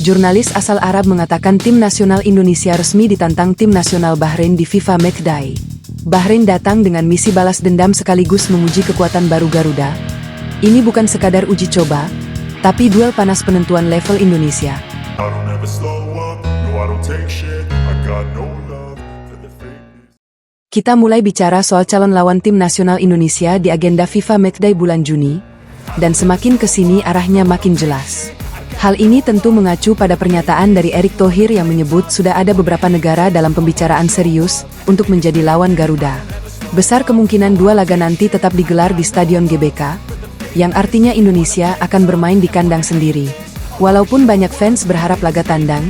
Jurnalis asal Arab mengatakan tim nasional Indonesia resmi ditantang tim nasional Bahrain di FIFA Matchday. Bahrain datang dengan misi balas dendam sekaligus menguji kekuatan baru Garuda. Ini bukan sekadar uji coba, tapi duel panas penentuan level Indonesia. Kita mulai bicara soal calon lawan tim nasional Indonesia di agenda FIFA Matchday bulan Juni, dan semakin kesini arahnya makin jelas. Hal ini tentu mengacu pada pernyataan dari Erick Thohir yang menyebut sudah ada beberapa negara dalam pembicaraan serius untuk menjadi lawan Garuda. Besar kemungkinan dua laga nanti tetap digelar di Stadion GBK, yang artinya Indonesia akan bermain di kandang sendiri. Walaupun banyak fans berharap laga tandang,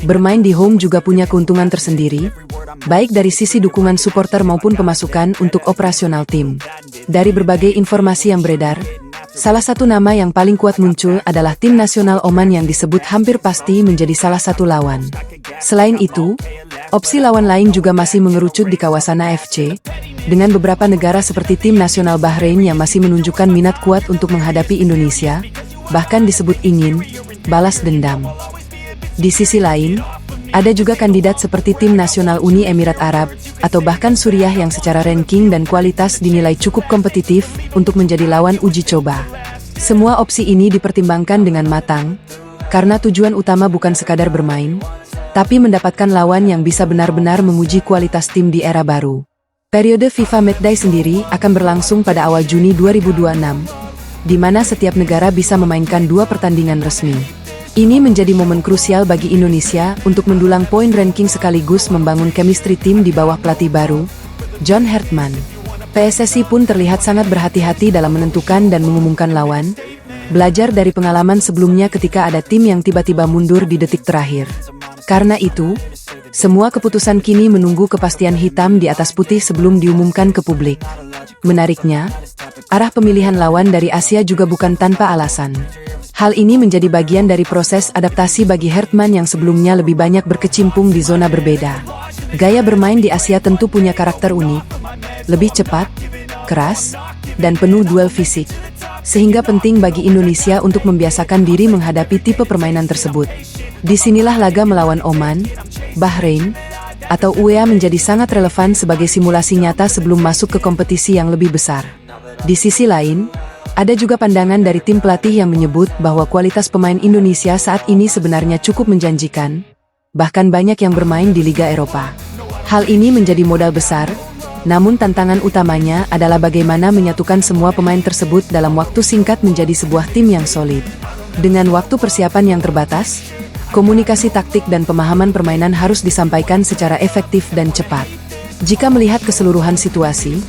bermain di home juga punya keuntungan tersendiri, baik dari sisi dukungan supporter maupun pemasukan untuk operasional tim. Dari berbagai informasi yang beredar, salah satu nama yang paling kuat muncul adalah tim nasional Oman yang disebut hampir pasti menjadi salah satu lawan. Selain itu, opsi lawan lain juga masih mengerucut di kawasan AFC, dengan beberapa negara seperti tim nasional Bahrain yang masih menunjukkan minat kuat untuk menghadapi Indonesia, bahkan disebut ingin balas dendam. Di sisi lain, ada juga kandidat seperti tim nasional Uni Emirat Arab, atau bahkan Suriah yang secara ranking dan kualitas dinilai cukup kompetitif untuk menjadi lawan uji coba. Semua opsi ini dipertimbangkan dengan matang, karena tujuan utama bukan sekadar bermain, tapi mendapatkan lawan yang bisa benar-benar menguji kualitas tim di era baru. Periode FIFA Matchday sendiri akan berlangsung pada awal Juni 2026, di mana setiap negara bisa memainkan 2 pertandingan resmi. Ini menjadi momen krusial bagi Indonesia untuk mendulang poin ranking sekaligus membangun chemistry tim di bawah pelatih baru, John Hartman. PSSI pun terlihat sangat berhati-hati dalam menentukan dan mengumumkan lawan, belajar dari pengalaman sebelumnya ketika ada tim yang tiba-tiba mundur di detik terakhir. Karena itu, semua keputusan kini menunggu kepastian hitam di atas putih sebelum diumumkan ke publik. Menariknya, arah pemilihan lawan dari Asia juga bukan tanpa alasan. Hal ini menjadi bagian dari proses adaptasi bagi Hartman yang sebelumnya lebih banyak berkecimpung di zona berbeda. Gaya bermain di Asia tentu punya karakter unik, lebih cepat, keras, dan penuh duel fisik, sehingga penting bagi Indonesia untuk membiasakan diri menghadapi tipe permainan tersebut. Disinilah laga melawan Oman, Bahrain, atau UEA menjadi sangat relevan sebagai simulasi nyata sebelum masuk ke kompetisi yang lebih besar. Di sisi lain, ada juga pandangan dari tim pelatih yang menyebut bahwa kualitas pemain Indonesia saat ini sebenarnya cukup menjanjikan, bahkan banyak yang bermain di Liga Eropa. Hal ini menjadi modal besar, namun tantangan utamanya adalah bagaimana menyatukan semua pemain tersebut dalam waktu singkat menjadi sebuah tim yang solid. Dengan waktu persiapan yang terbatas, komunikasi taktik dan pemahaman permainan harus disampaikan secara efektif dan cepat. Jika melihat keseluruhan situasi,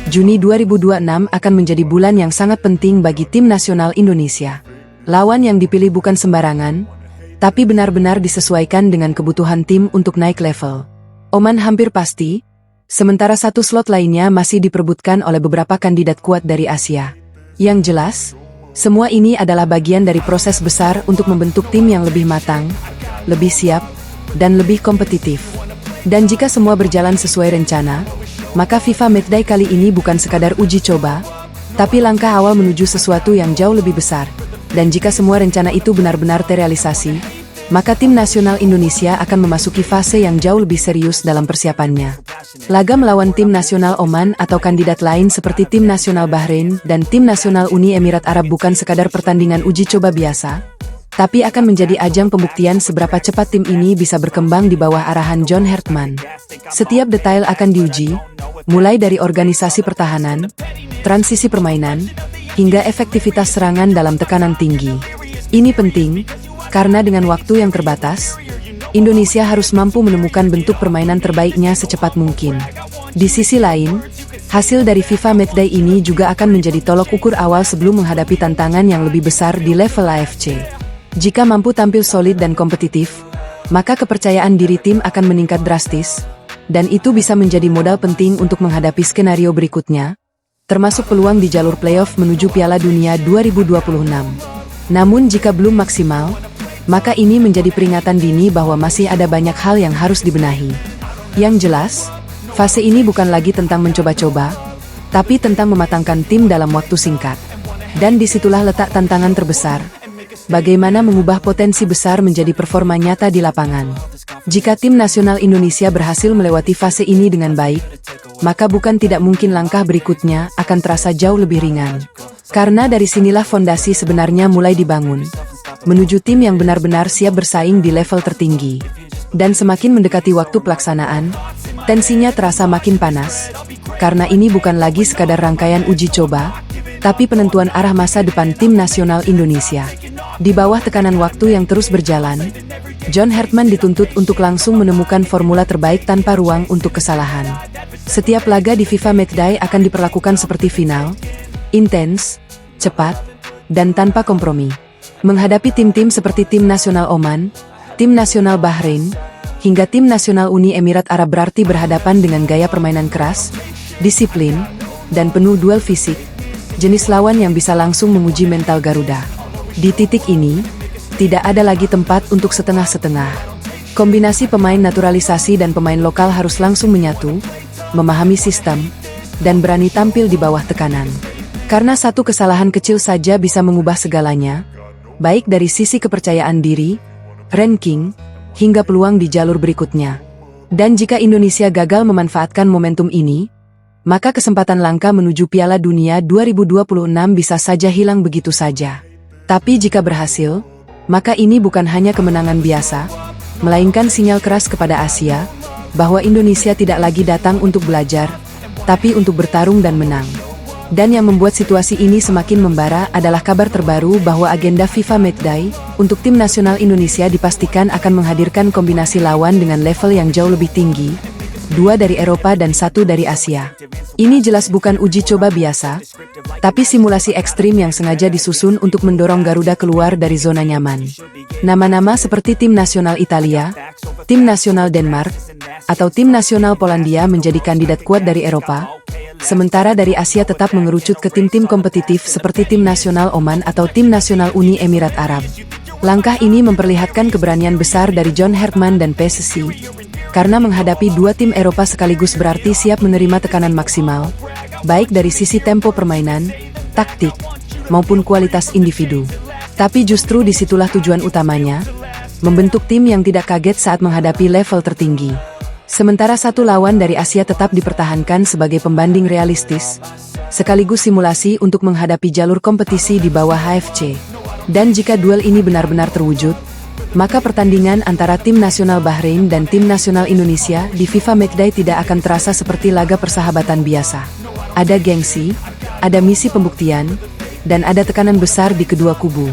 Juni 2026 akan menjadi bulan yang sangat penting bagi tim nasional Indonesia. Lawan yang dipilih bukan sembarangan, tapi benar-benar disesuaikan dengan kebutuhan tim untuk naik level. Oman hampir pasti, sementara satu slot lainnya masih diperebutkan oleh beberapa kandidat kuat dari Asia. Yang jelas, semua ini adalah bagian dari proses besar untuk membentuk tim yang lebih matang, lebih siap, dan lebih kompetitif. Dan jika semua berjalan sesuai rencana, maka FIFA Matchday kali ini bukan sekadar uji coba, tapi langkah awal menuju sesuatu yang jauh lebih besar. Dan jika semua rencana itu benar-benar terrealisasi, maka tim nasional Indonesia akan memasuki fase yang jauh lebih serius dalam persiapannya. Laga melawan tim nasional Oman atau kandidat lain seperti tim nasional Bahrain dan tim nasional Uni Emirat Arab bukan sekadar pertandingan uji coba biasa, tapi akan menjadi ajang pembuktian seberapa cepat tim ini bisa berkembang di bawah arahan John Hartman. Setiap detail akan diuji, mulai dari organisasi pertahanan, transisi permainan, hingga efektivitas serangan dalam tekanan tinggi. Ini penting, karena dengan waktu yang terbatas, Indonesia harus mampu menemukan bentuk permainan terbaiknya secepat mungkin. Di sisi lain, hasil dari FIFA Matchday ini juga akan menjadi tolok ukur awal sebelum menghadapi tantangan yang lebih besar di level AFC. Jika mampu tampil solid dan kompetitif, maka kepercayaan diri tim akan meningkat drastis, dan itu bisa menjadi modal penting untuk menghadapi skenario berikutnya, termasuk peluang di jalur playoff menuju Piala Dunia 2026. Namun jika belum maksimal, maka ini menjadi peringatan dini bahwa masih ada banyak hal yang harus dibenahi. Yang jelas, fase ini bukan lagi tentang mencoba-coba, tapi tentang mematangkan tim dalam waktu singkat. Dan disitulah letak tantangan terbesar, bagaimana mengubah potensi besar menjadi performa nyata di lapangan. Jika tim nasional Indonesia berhasil melewati fase ini dengan baik, maka bukan tidak mungkin langkah berikutnya akan terasa jauh lebih ringan. Karena dari sinilah fondasi sebenarnya mulai dibangun, menuju tim yang benar-benar siap bersaing di level tertinggi. Dan semakin mendekati waktu pelaksanaan, tensinya terasa makin panas, karena ini bukan lagi sekadar rangkaian uji coba, tapi penentuan arah masa depan tim nasional Indonesia. Di bawah tekanan waktu yang terus berjalan, John Hartman dituntut untuk langsung menemukan formula terbaik tanpa ruang untuk kesalahan. Setiap laga di FIFA Matchday akan diperlakukan seperti final, intens, cepat, dan tanpa kompromi. Menghadapi tim-tim seperti tim nasional Oman, tim nasional Bahrain, hingga tim nasional Uni Emirat Arab berarti berhadapan dengan gaya permainan keras, disiplin, dan penuh duel fisik, jenis lawan yang bisa langsung menguji mental Garuda. Di titik ini, tidak ada lagi tempat untuk setengah-setengah. Kombinasi pemain naturalisasi dan pemain lokal harus langsung menyatu, memahami sistem, dan berani tampil di bawah tekanan. Karena satu kesalahan kecil saja bisa mengubah segalanya, baik dari sisi kepercayaan diri, ranking, hingga peluang di jalur berikutnya. Dan jika Indonesia gagal memanfaatkan momentum ini, maka kesempatan langka menuju Piala Dunia 2026 bisa saja hilang begitu saja. Tapi jika berhasil, maka ini bukan hanya kemenangan biasa, melainkan sinyal keras kepada Asia, bahwa Indonesia tidak lagi datang untuk belajar, tapi untuk bertarung dan menang. Dan yang membuat situasi ini semakin membara adalah kabar terbaru bahwa agenda FIFA Matchday untuk tim nasional Indonesia dipastikan akan menghadirkan kombinasi lawan dengan level yang jauh lebih tinggi, 2 dari Eropa dan 1 dari Asia. Ini jelas bukan uji coba biasa, tapi simulasi ekstrim yang sengaja disusun untuk mendorong Garuda keluar dari zona nyaman. Nama-nama seperti tim nasional Italia, tim nasional Denmark, atau tim nasional Polandia menjadi kandidat kuat dari Eropa, sementara dari Asia tetap mengerucut ke tim-tim kompetitif seperti tim nasional Oman atau tim nasional Uni Emirat Arab. Langkah ini memperlihatkan keberanian besar dari John Hartman dan PSSI, karena menghadapi 2 tim Eropa sekaligus berarti siap menerima tekanan maksimal, baik dari sisi tempo permainan, taktik, maupun kualitas individu. Tapi justru disitulah tujuan utamanya, membentuk tim yang tidak kaget saat menghadapi level tertinggi. Sementara satu lawan dari Asia tetap dipertahankan sebagai pembanding realistis, sekaligus simulasi untuk menghadapi jalur kompetisi di bawah HFC. Dan jika duel ini benar-benar terwujud, maka pertandingan antara tim nasional Bahrain dan tim nasional Indonesia di FIFA Matchday tidak akan terasa seperti laga persahabatan biasa. Ada gengsi, ada misi pembuktian, dan ada tekanan besar di kedua kubu.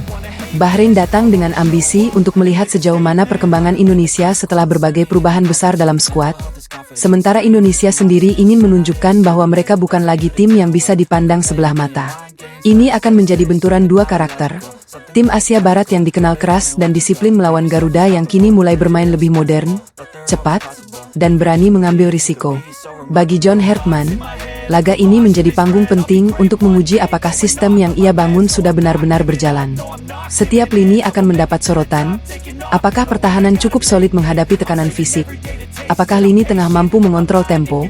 Bahrain datang dengan ambisi untuk melihat sejauh mana perkembangan Indonesia setelah berbagai perubahan besar dalam skuad, sementara Indonesia sendiri ingin menunjukkan bahwa mereka bukan lagi tim yang bisa dipandang sebelah mata. Ini akan menjadi benturan 2 karakter, tim Asia Barat yang dikenal keras dan disiplin melawan Garuda yang kini mulai bermain lebih modern, cepat, dan berani mengambil risiko. Bagi John Hartman, laga ini menjadi panggung penting untuk menguji apakah sistem yang ia bangun sudah benar-benar berjalan. Setiap lini akan mendapat sorotan, apakah pertahanan cukup solid menghadapi tekanan fisik, apakah lini tengah mampu mengontrol tempo,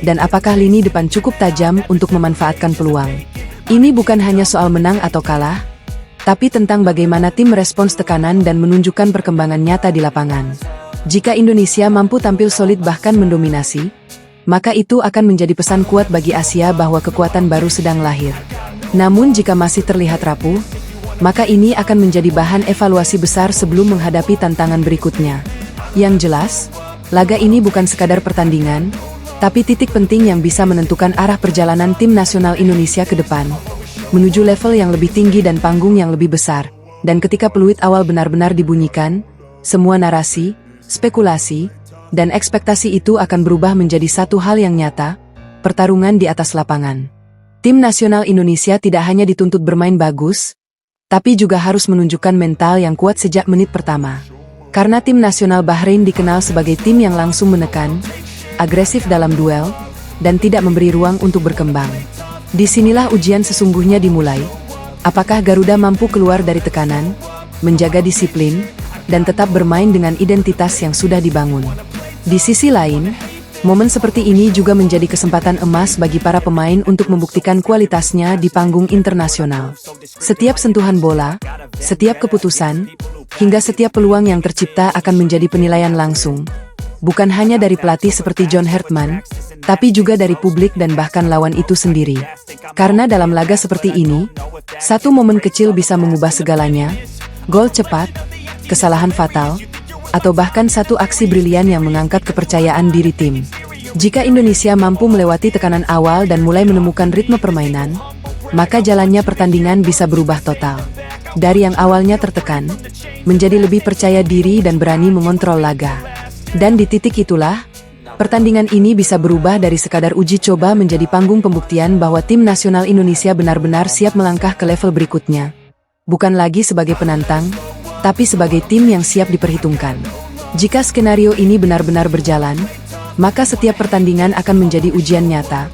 dan apakah lini depan cukup tajam untuk memanfaatkan peluang. Ini bukan hanya soal menang atau kalah, tapi tentang bagaimana tim merespons tekanan dan menunjukkan perkembangan nyata di lapangan. Jika Indonesia mampu tampil solid bahkan mendominasi, maka itu akan menjadi pesan kuat bagi Asia bahwa kekuatan baru sedang lahir. Namun jika masih terlihat rapuh, maka ini akan menjadi bahan evaluasi besar sebelum menghadapi tantangan berikutnya. Yang jelas, laga ini bukan sekadar pertandingan, tapi titik penting yang bisa menentukan arah perjalanan tim nasional Indonesia ke depan, menuju level yang lebih tinggi dan panggung yang lebih besar. Dan ketika peluit awal benar-benar dibunyikan, semua narasi, spekulasi, dan ekspektasi itu akan berubah menjadi satu hal yang nyata, pertarungan di atas lapangan. Tim nasional Indonesia tidak hanya dituntut bermain bagus, tapi juga harus menunjukkan mental yang kuat sejak menit pertama. Karena tim nasional Bahrain dikenal sebagai tim yang langsung menekan, agresif dalam duel, dan tidak memberi ruang untuk berkembang. Disinilah ujian sesungguhnya dimulai. Apakah Garuda mampu keluar dari tekanan, menjaga disiplin, dan tetap bermain dengan identitas yang sudah dibangun? Di sisi lain, Momen seperti ini juga menjadi kesempatan emas bagi para pemain untuk membuktikan kualitasnya di panggung internasional. Setiap sentuhan bola, setiap keputusan, hingga setiap peluang yang tercipta akan menjadi penilaian langsung. Bukan hanya dari pelatih seperti John Hartman, tapi juga dari publik dan bahkan lawan itu sendiri. Karena dalam laga seperti ini, satu momen kecil bisa mengubah segalanya, gol cepat, kesalahan fatal, atau bahkan satu aksi brilian yang mengangkat kepercayaan diri tim. Jika Indonesia mampu melewati tekanan awal dan mulai menemukan ritme permainan, maka jalannya pertandingan bisa berubah total. Dari yang awalnya tertekan, menjadi lebih percaya diri dan berani mengontrol laga. Dan di titik itulah, pertandingan ini bisa berubah dari sekadar uji coba menjadi panggung pembuktian bahwa tim nasional Indonesia benar-benar siap melangkah ke level berikutnya. Bukan lagi sebagai penantang, tapi sebagai tim yang siap diperhitungkan. Jika skenario ini benar-benar berjalan, maka setiap pertandingan akan menjadi ujian nyata,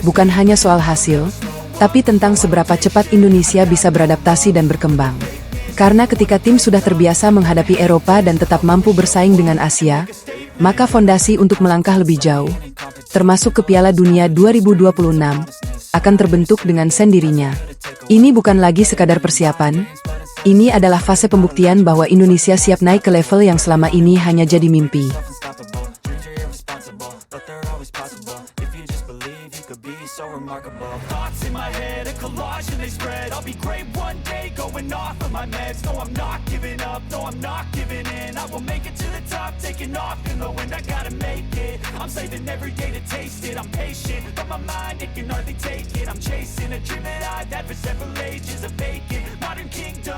bukan hanya soal hasil, tapi tentang seberapa cepat Indonesia bisa beradaptasi dan berkembang. Karena ketika tim sudah terbiasa menghadapi Eropa dan tetap mampu bersaing dengan Asia, maka fondasi untuk melangkah lebih jauh, termasuk ke Piala Dunia 2026, akan terbentuk dengan sendirinya. Ini bukan lagi sekadar persiapan, ini adalah fase pembuktian bahwa Indonesia siap naik ke level yang selama ini hanya jadi mimpi. I'm saving every day to taste it. I'm patient, but my mind, it can hardly take it. I'm chasing a dream that I've had for several ages, a vacant modern kingdom.